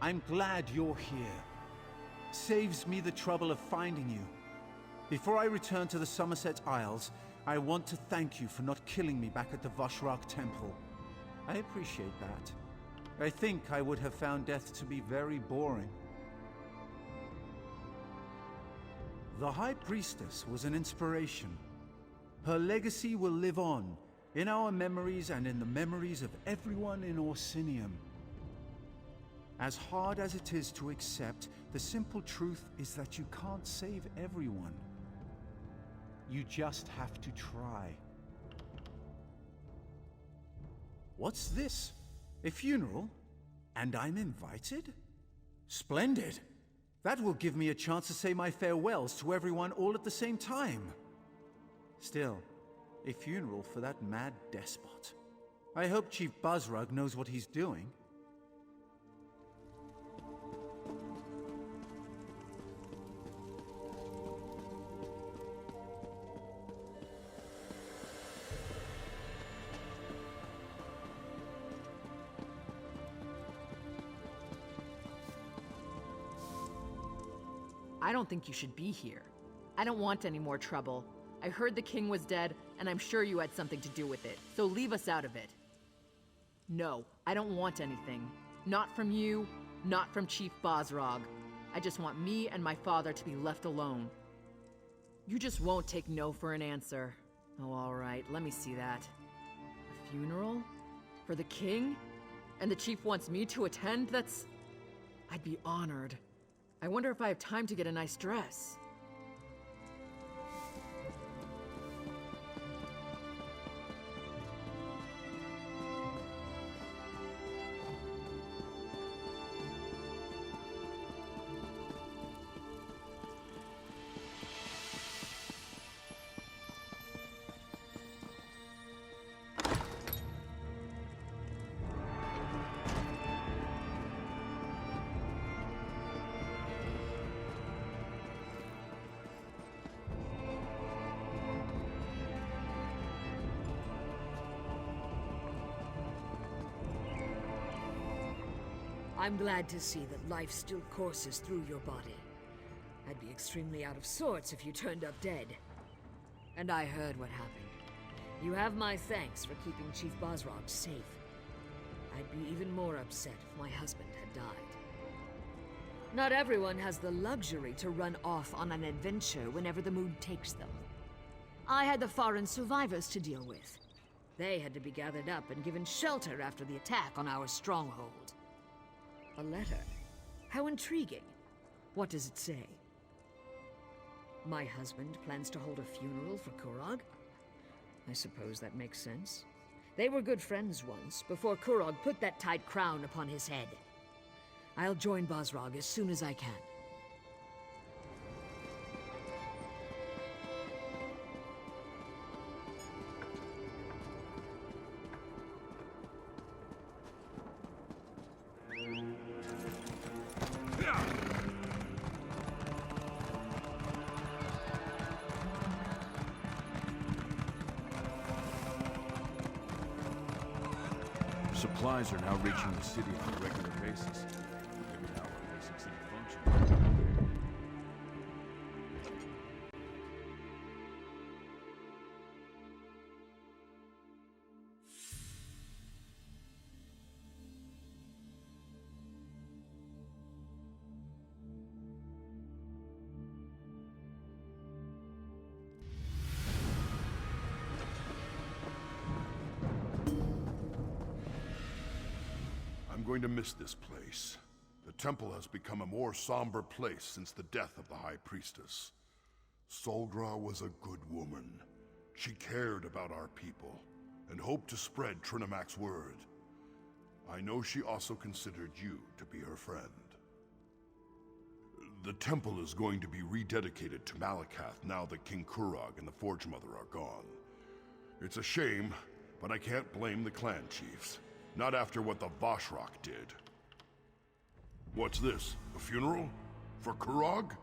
I'm glad you're here. Saves me the trouble of finding you. Before I return to the Somerset Isles, I want to thank you for not killing me back at the Vashrak Temple. I appreciate that. I think I would have found death to be very boring. The High Priestess was an inspiration. Her legacy will live on, in our memories and in the memories of everyone in Orsinium. As hard as it is to accept, the simple truth is that you can't save everyone. You just have to try. What's this? A funeral? And I'm invited? Splendid! That will give me a chance to say my farewells to everyone all at the same time. Still, a funeral for that mad despot. I hope Chief Buzzrug knows what he's doing. I don't think you should be here. I don't want any more trouble. I heard the king was dead, and I'm sure you had something to do with it, so leave us out of it. No, I don't want anything. Not from you, not from Chief Bozrog. I just want me and my father to be left alone. You just won't take no for an answer. Oh, all right, let me see that. A funeral? For the king? And the chief wants me to attend? I'd be honored. I wonder if I have time to get a nice dress. I'm glad to see that life still courses through your body. I'd be extremely out of sorts if you turned up dead. And I heard what happened. You have my thanks for keeping Chief Bozrog safe. I'd be even more upset if my husband had died. Not everyone has the luxury to run off on an adventure whenever the mood takes them. I had the foreign survivors to deal with. They had to be gathered up and given shelter after the attack on our stronghold. A letter? How intriguing. What does it say? My husband plans to hold a funeral for Kurog? I suppose that makes sense. They were good friends once, before Kurog put that tight crown upon his head. I'll join Bozrog as soon as I can. Supplies are now reaching the city on a regular basis. Maybe now our basic city function. I'm going to miss this place. The temple has become a more somber place since the death of the High Priestess. Solgra was a good woman. She cared about our people, and hoped to spread Trinamac's word. I know she also considered you to be her friend. The temple is going to be rededicated to Malakath now that King Kurog and the Forge Mother are gone. It's a shame, but I can't blame the clan chiefs. Not after what the Vashrak did. What's this? A funeral? For Kurog?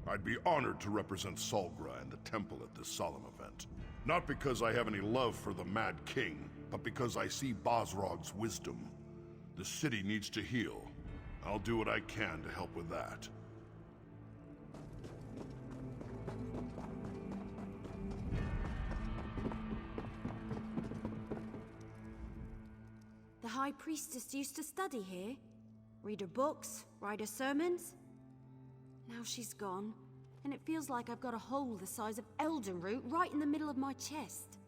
I'd be honored to represent Solgra and the temple at this solemn event. Not because I have any love for the Mad King, but because I see Bozrog's wisdom. The city needs to heal. I'll do what I can to help with that. The High Priestess used to study here. Read her books, write her sermons. Now she's gone, and it feels like I've got a hole the size of Elden Root right in the middle of my chest.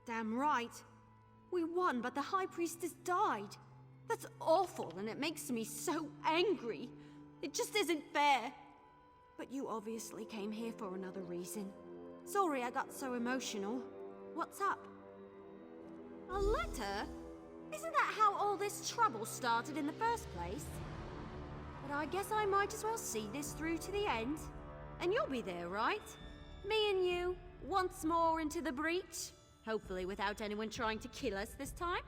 Damn right. We won, but the High Priestess died. That's awful, and it makes me so angry. It just isn't fair. But you obviously came here for another reason. Sorry I got so emotional. What's up? A letter? Isn't that how all this trouble started in the first place? But I guess I might as well see this through to the end. And you'll be there, right? Me and you, once more into the breach. Hopefully without anyone trying to kill us this time.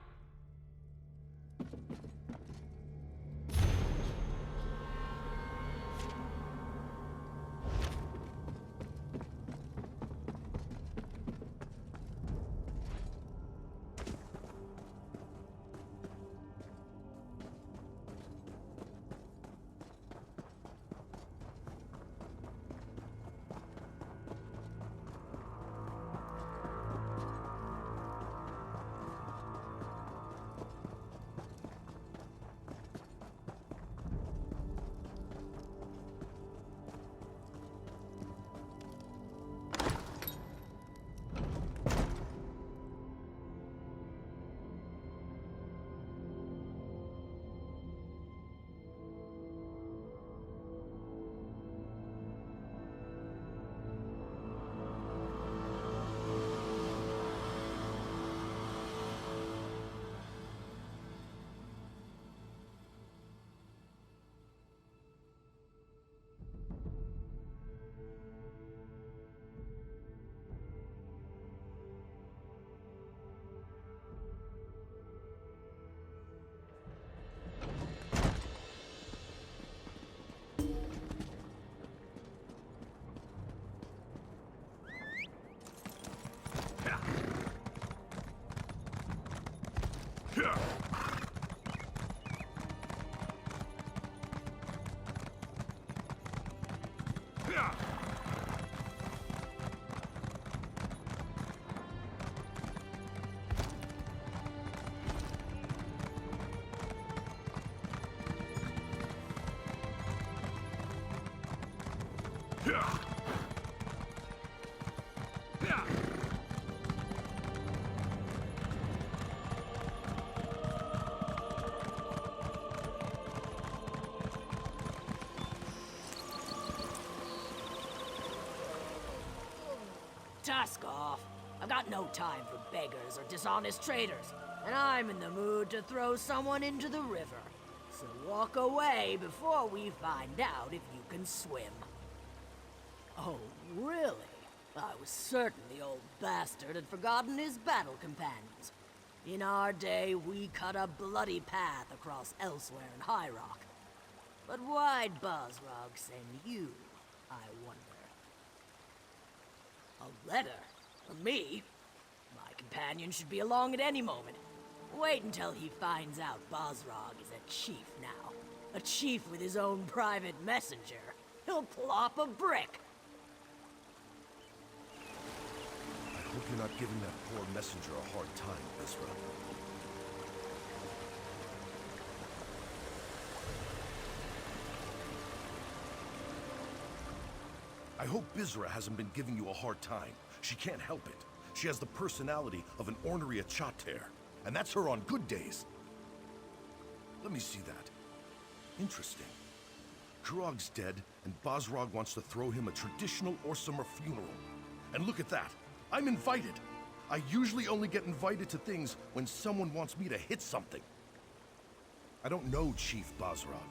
Tusk off. I've got no time for beggars or dishonest traders, and I'm in the mood to throw someone into the river. So walk away before we find out if you can swim. Oh, really? I was certain the old bastard had forgotten his battle companions. In our day, we cut a bloody path across elsewhere in High Rock. But why'd Bosrog send you, I wonder? A letter? From me? My companion should be along at any moment. Wait until he finds out Bosrog is a chief now. A chief with his own private messenger. He'll plop a brick. I hope you're not giving that poor messenger a hard time, Ezra. I hope Bizra hasn't been giving you a hard time. She can't help it. She has the personality of an ornery Achater, and that's her on good days. Let me see that. Interesting. Kurog's dead, and Bosrog wants to throw him a traditional Orsimer funeral. And look at that. I'm invited. I usually only get invited to things when someone wants me to hit something. I don't know Chief Bosrog,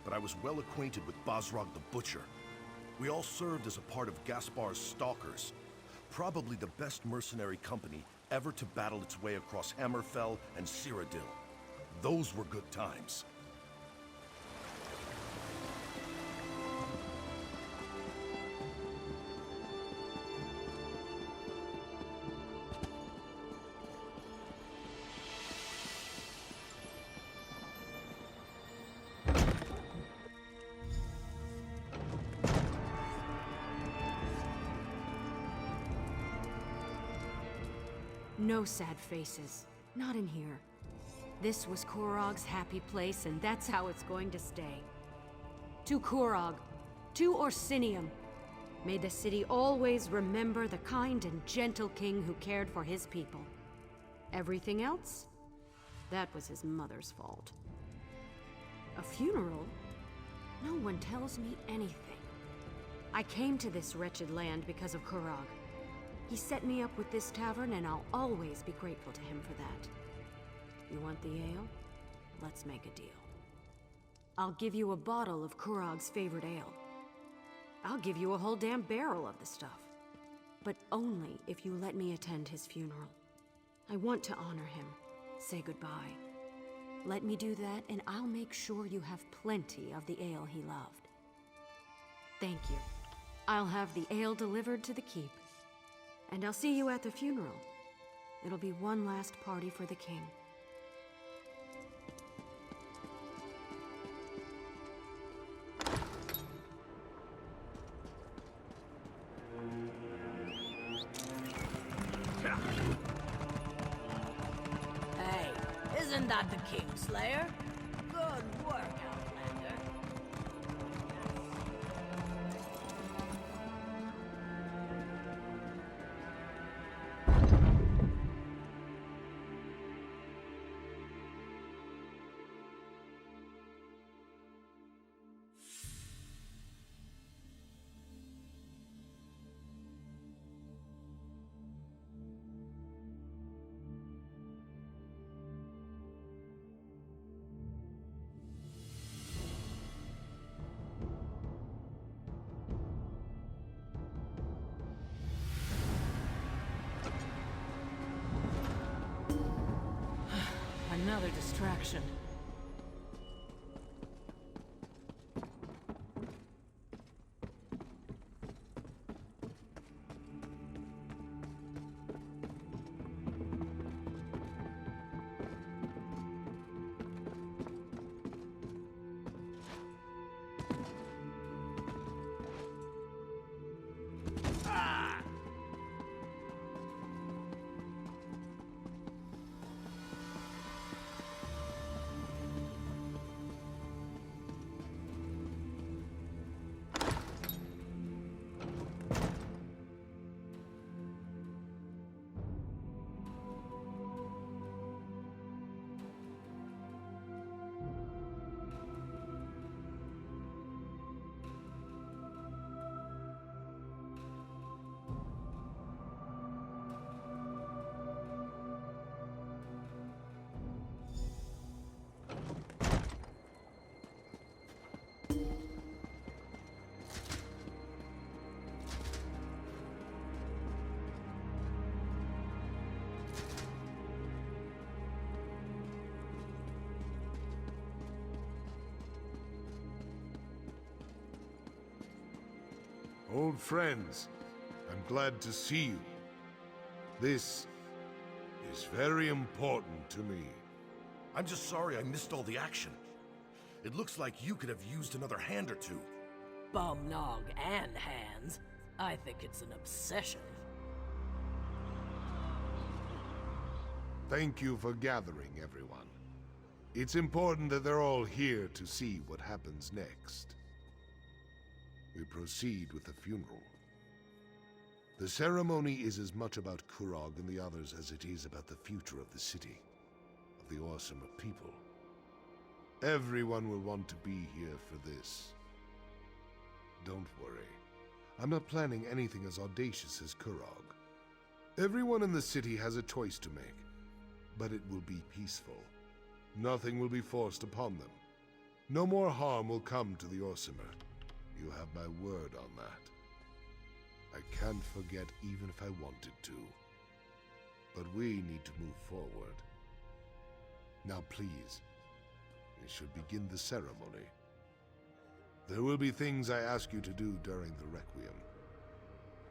but I was well acquainted with Bosrog the Butcher. We all served as a part of Gaspar's Stalkers, probably the best mercenary company ever to battle its way across Hammerfell and Cyrodiil. Those were good times. No sad faces. Not in here. This was Kurog's happy place, and that's how it's going to stay. To Kurog, to Orsinium, may the city always remember the kind and gentle king who cared for his people. Everything else? That was his mother's fault. A funeral? No one tells me anything. I came to this wretched land because of Kurog. He set me up with this tavern, and I'll always be grateful to him for that. You want the ale? Let's make a deal. I'll give you a bottle of Kurog's favorite ale. I'll give you a whole damn barrel of the stuff. But only if you let me attend his funeral. I want to honor him, say goodbye. Let me do that, and I'll make sure you have plenty of the ale he loved. Thank you. I'll have the ale delivered to the keep. And I'll see you at the funeral. It'll be one last party for the king. Hey, isn't that the Kingslayer? Good work, Outlander. Another distraction. Old friends, I'm glad to see you. This is very important to me. I'm just sorry I missed all the action. It looks like you could have used another hand or two. Bum nog and hands. I think it's an obsession. Thank you for gathering, everyone. It's important that they're all here to see what happens next. We proceed with the funeral. The ceremony is as much about Kurog and the others as it is about the future of the city, of the Orsimer people. Everyone will want to be here for this. Don't worry. I'm not planning anything as audacious as Kurog. Everyone in the city has a choice to make, but it will be peaceful. Nothing will be forced upon them. No more harm will come to the Orsimer. You have my word on that. I can't forget even if I wanted to. But we need to move forward. Now please, we should begin the ceremony. There will be things I ask you to do during the Requiem.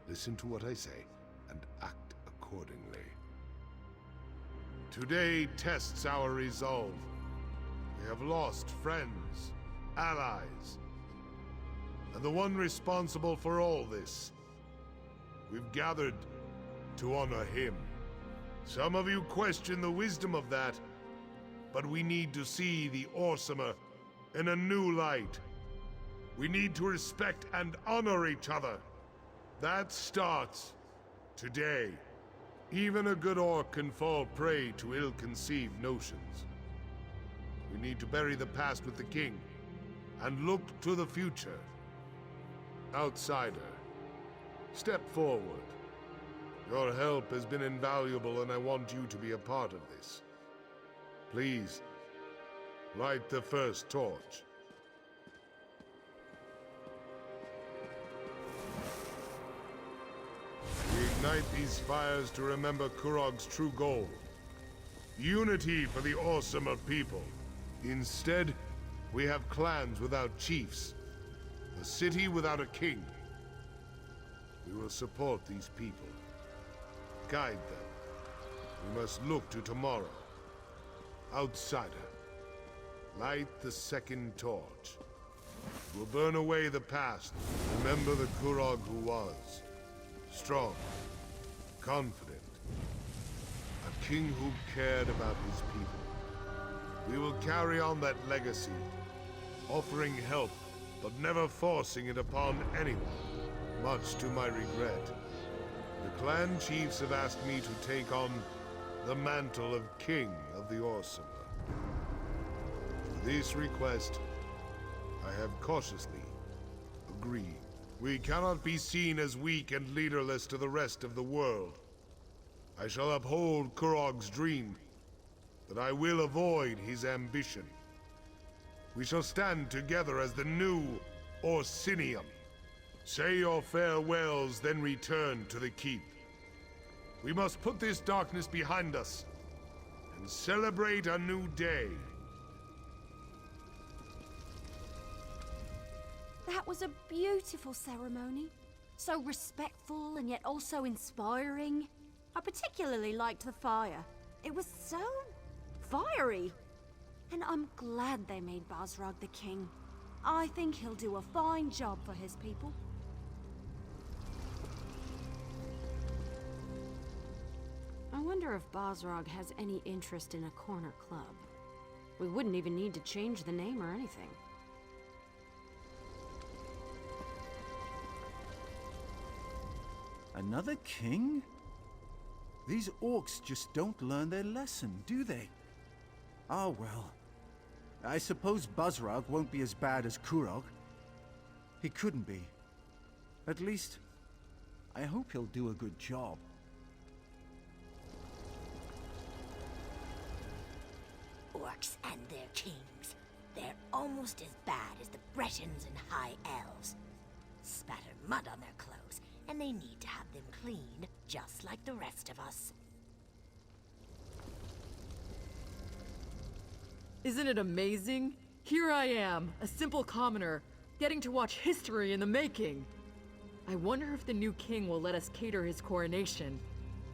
Listen to what I say, and act accordingly. Today tests our resolve. We have lost friends, allies, and the one responsible for all this. We've gathered to honor him. Some of you question the wisdom of that, but we need to see the Orsimer in a new light. We need to respect and honor each other. That starts today. Even a good orc can fall prey to ill-conceived notions. We need to bury the past with the king and look to the future. Outsider, step forward. Your help has been invaluable, and I want you to be a part of this. Please, light the first torch. We ignite these fires to remember Kurog's true goal. Unity for the Orsimer people. Instead, we have clans without chiefs. A city without a king. We will support these people. Guide them. We must look to tomorrow. Outsider, light the second torch. We'll burn away the past. Remember the Kurog who was. Strong, confident. A king who cared about his people. We will carry on that legacy, offering help, but never forcing it upon anyone, much to my regret. The clan chiefs have asked me to take on the mantle of King of the Orsimer. To this request, I have cautiously agreed. We cannot be seen as weak and leaderless to the rest of the world. I shall uphold Kurog's dream, but I will avoid his ambition. We shall stand together as the new Orsinium. Say your farewells, then return to the keep. We must put this darkness behind us and celebrate a new day. That was a beautiful ceremony. So respectful and yet also inspiring. I particularly liked the fire. It was so fiery. And I'm glad they made Basrag the king. I think he'll do a fine job for his people. I wonder if Basrag has any interest in a corner club. We wouldn't even need to change the name or anything. Another king? These orcs just don't learn their lesson, do they? Ah, well. I suppose Basrag won't be as bad as Kurog. He couldn't be. At least, I hope he'll do a good job. Orcs and their kings. They're almost as bad as the Bretons and High Elves. Spatter mud on their clothes, and they need to have them cleaned, just like the rest of us. Isn't it amazing? Here I am, a simple commoner, getting to watch history in the making. I wonder if the new king will let us cater his coronation.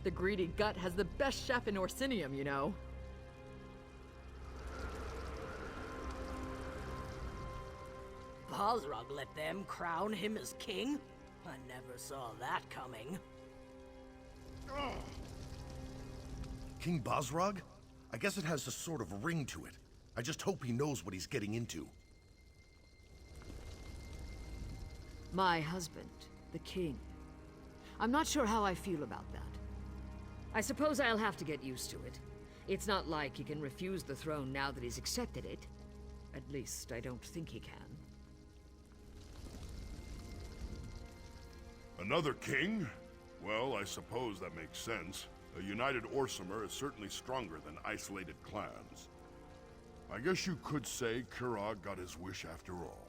The greedy gut has the best chef in Orsinium, you know. Basrag let them crown him as king? I never saw that coming. King Basrag? I guess it has a sort of ring to it. I just hope he knows what he's getting into. My husband, the king. I'm not sure how I feel about that. I suppose I'll have to get used to it. It's not like he can refuse the throne now that he's accepted it. At least, I don't think he can. Another king? Well, I suppose that makes sense. A united Orsimer is certainly stronger than isolated clans. I guess you could say Kurog got his wish after all.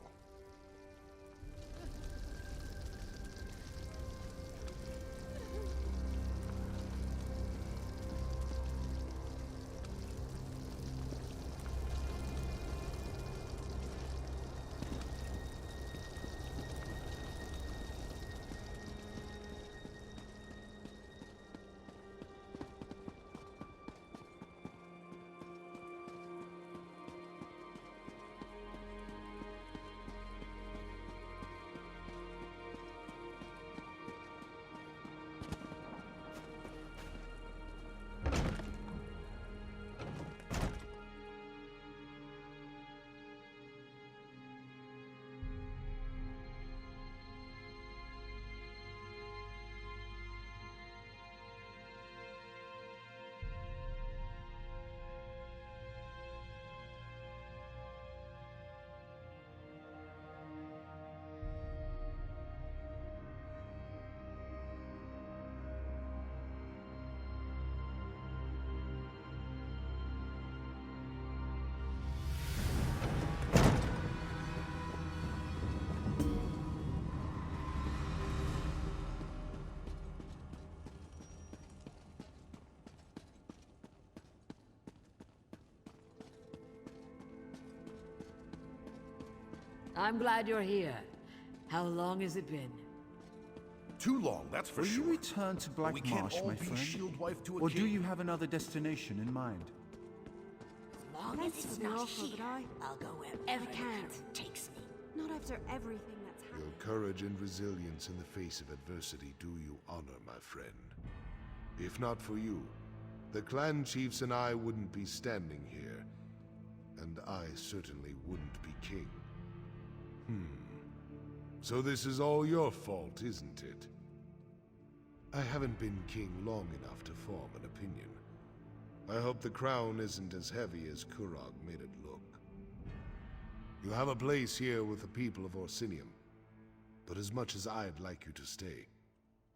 I'm glad you're here. How long has it been? Too long, that's for Will sure. you return to Black We can't Marsh, all my be friend? shield wife to a Or king. do you have another destination in mind? As long Thanks as for it's the not offer, here, but I'll go wherever the can't. current takes me. Not after everything that's happened. Your courage and resilience in the face of adversity do you honor, my friend. If not for you, the clan chiefs and I wouldn't be standing here, and I certainly wouldn't be king. So this is all your fault, isn't it? I haven't been king long enough to form an opinion. I hope the crown isn't as heavy as Kurog made it look. You have a place here with the people of Orsinium, but as much as I'd like you to stay,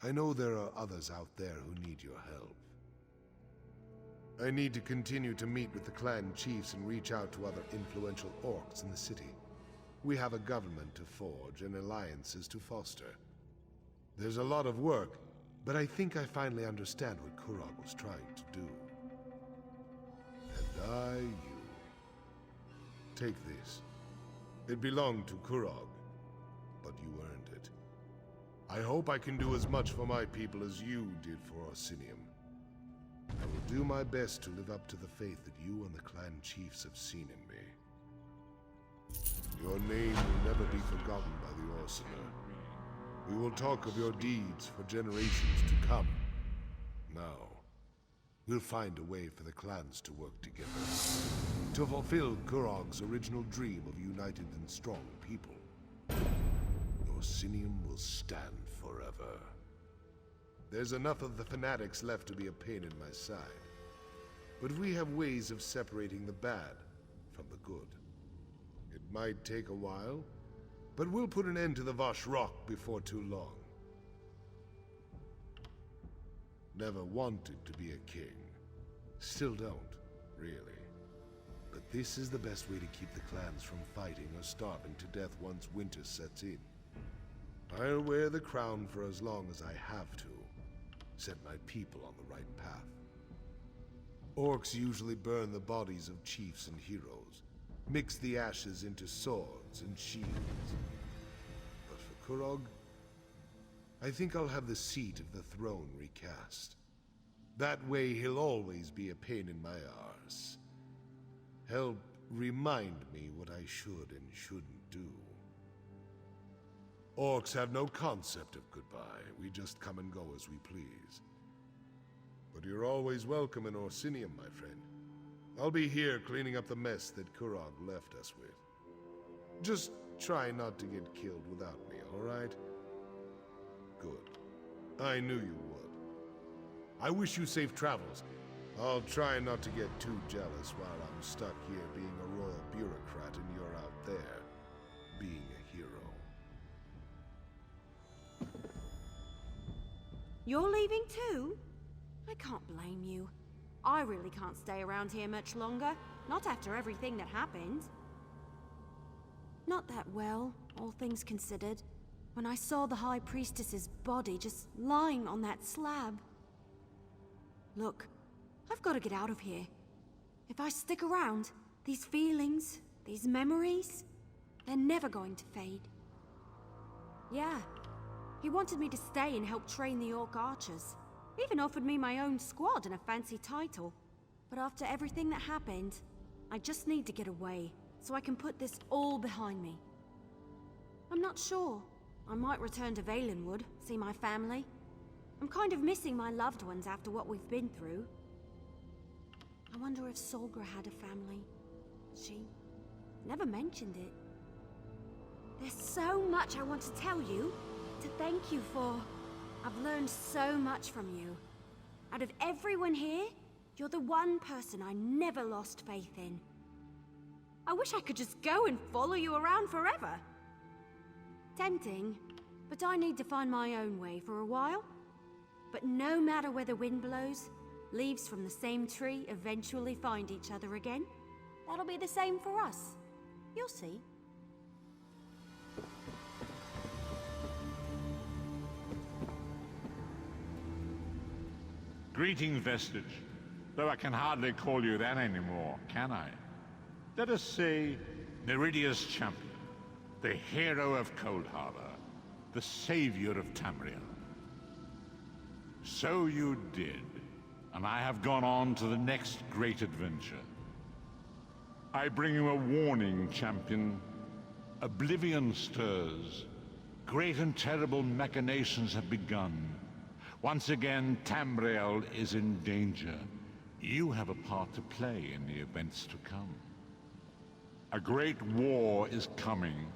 I know there are others out there who need your help. I need to continue to meet with the clan chiefs and reach out to other influential orcs in the city. We have a government to forge and alliances to foster. There's a lot of work, but I think I finally understand what Kurog was trying to do. And you. Take this. It belonged to Kurog, but you earned it. I hope I can do as much for my people as you did for Orsinium. I will do my best to live up to the faith that you and the clan chiefs have seen in me. Your name will never be forgotten by the Orsiner. We will talk of your deeds for generations to come. Now, we'll find a way for the clans to work together, to fulfill Kurog's original dream of united and strong people. Orsinium will stand forever. There's enough of the fanatics left to be a pain in my side, but we have ways of separating the bad from the good. It might take a while, but we'll put an end to the Vashrock before too long. Never wanted to be a king. Still don't, really. But this is the best way to keep the clans from fighting or starving to death once winter sets in. I'll wear the crown for as long as I have to. Set my people on the right path. Orcs usually burn the bodies of chiefs and heroes, mix the ashes into swords and shields. But for Kurog, I think I'll have the seat of the throne recast. That way he'll always be a pain in my arse. Help remind me what I should and shouldn't do. Orcs have no concept of goodbye. We just come and go as we please. But you're always welcome in Orsinium, my friend. I'll be here cleaning up the mess that Kurog left us with. Just try not to get killed without me, all right? Good. I knew you would. I wish you safe travels. I'll try not to get too jealous while I'm stuck here being a royal bureaucrat and you're out there being a hero. You're leaving too? I can't blame you. I really can't stay around here much longer. Not after everything that happened. Not that well, all things considered, when I saw the High Priestess's body just lying on that slab. Look, I've got to get out of here. If I stick around, these feelings, these memories, they're never going to fade. Yeah, he wanted me to stay and help train the Orc archers. Even offered me my own squad and a fancy title. But after everything that happened, I just need to get away, so I can put this all behind me. I'm not sure. I might return to Valenwood, see my family. I'm kind of missing my loved ones after what we've been through. I wonder if Solgra had a family. She never mentioned it. There's so much I want to tell you, to thank you for. I've learned so much from you. Out of everyone here, you're the one person I never lost faith in. I wish I could just go and follow you around forever. Tempting, but I need to find my own way for a while. But no matter where the wind blows, leaves from the same tree eventually find each other again. That'll be the same for us. You'll see. Greeting, Vestige. Though I can hardly call you that anymore, can I? Let us say, Neridia's champion. the hero of Cold Harbor, the savior of Tamriel. So you did, and I have gone on to the next great adventure. I bring you a warning, champion. Oblivion stirs. Great and terrible machinations have begun. Once again, Tamriel is in danger. You have a part to play in the events to come. A great war is coming.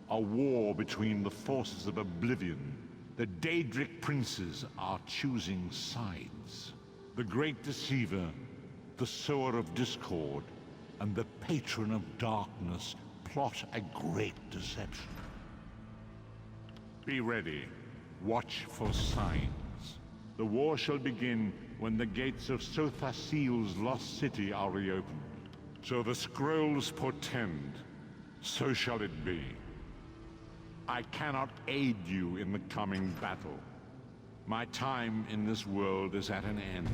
A war between the forces of Oblivion. The Daedric princes are choosing sides. The Great Deceiver, the Sower of Discord, and the Patron of Darkness plot a great deception. Be ready. Watch for signs. The war shall begin when the gates of Sothasil's lost city are reopened. So the scrolls portend, so shall it be. I cannot aid you in the coming battle. My time in this world is at an end.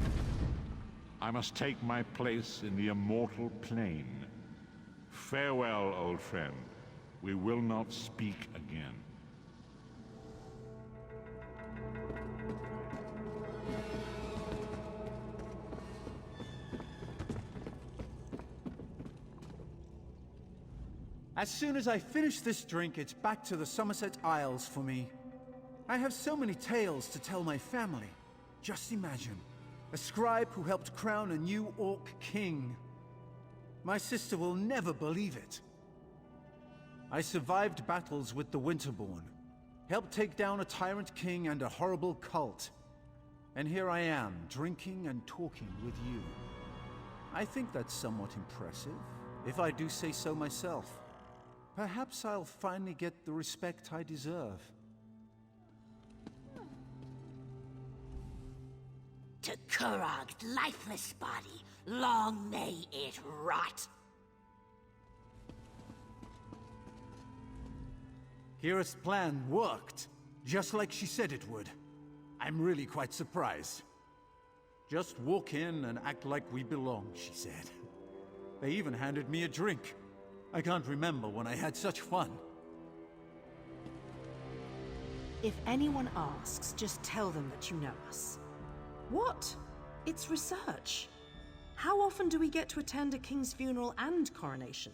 I must take my place in the immortal plane. Farewell, old friend. We will not speak again. As soon as I finish this drink, it's back to the Somerset Isles for me. I have so many tales to tell my family. Just imagine, a scribe who helped crown a new Orc king. My sister will never believe it. I survived battles with the Winterborn, helped take down a tyrant king and a horrible cult. And here I am, drinking and talking with you. I think that's somewhat impressive, if I do say so myself. Perhaps I'll finally get the respect I deserve. To Kurog's lifeless body, long may it rot. Kira's plan worked, just like she said it would. I'm really quite surprised. Just walk in and act like we belong, she said. They even handed me a drink. I can't remember when I had such fun. If anyone asks, just tell them that you know us. What? It's research. How often do we get to attend a king's funeral and coronation?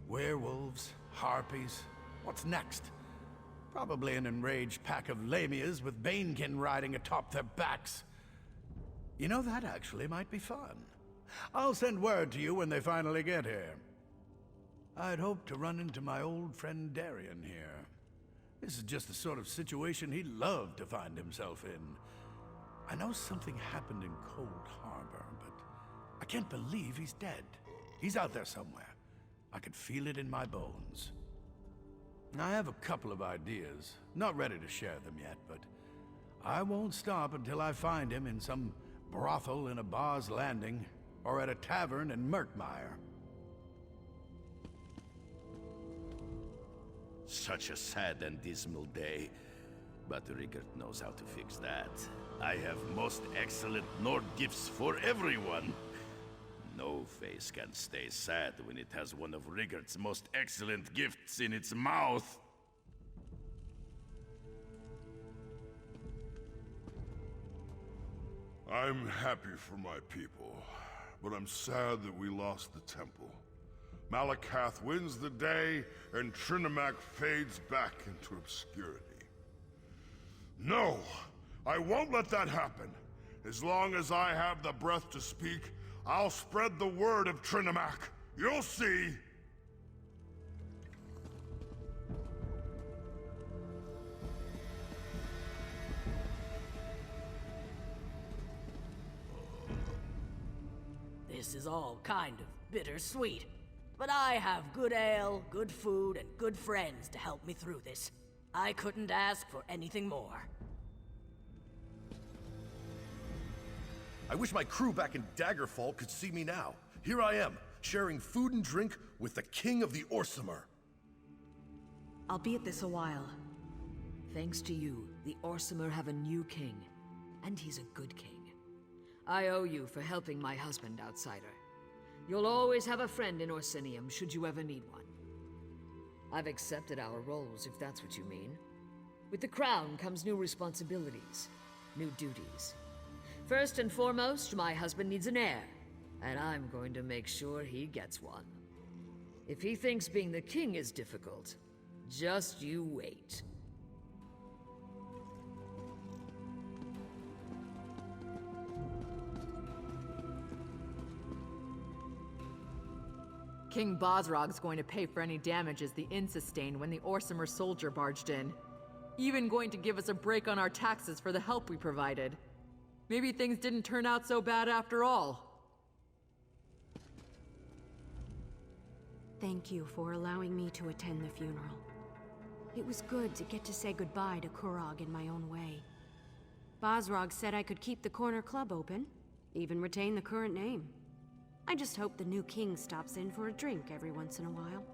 Werewolves, harpies. What's next? Probably an enraged pack of lamias with Banekin riding atop their backs. You know, that actually might be fun. I'll send word to you when they finally get here. I'd hoped to run into my old friend Darian here. This is just the sort of situation he'd love to find himself in. I know something happened in Cold Harbor, but I can't believe he's dead. He's out there somewhere. I could feel it in my bones. I have a couple of ideas. Not ready to share them yet, but I won't stop until I find him in some brothel in a bar's landing, or at a tavern in Murkmire. Such a sad and dismal day, but Rigert knows how to fix that. I have most excellent Nord gifts for everyone. No face can stay sad when it has one of Rigert's most excellent gifts in its mouth. I'm happy for my people, but I'm sad that we lost the temple. Malakath wins the day, and Trinimac fades back into obscurity. No! I won't let that happen! As long as I have the breath to speak, I'll spread the word of Trinimac. You'll see! This is all kind of bittersweet. But I have good ale, good food, and good friends to help me through this. I couldn't ask for anything more. I wish my crew back in Daggerfall could see me now. Here I am, sharing food and drink with the King of the Orsimer. I'll be at this a while. Thanks to you, the Orsimer have a new king. And he's a good king. I owe you for helping my husband, outsider. You'll always have a friend in Orsinium, should you ever need one. I've accepted our roles, if that's what you mean. With the crown comes new responsibilities, new duties. First and foremost, my husband needs an heir, and I'm going to make sure he gets one. If he thinks being the king is difficult, just you wait. King Bosrog's going to pay for any damages the inn sustained when the Orsimer soldier barged in. Even going to give us a break on our taxes for the help we provided. Maybe things didn't turn out so bad after all. Thank you for allowing me to attend the funeral. It was good to get to say goodbye to Kurog in my own way. Bosrog said I could keep the corner club open, even retain the current name. I just hope the new king stops in for a drink every once in a while.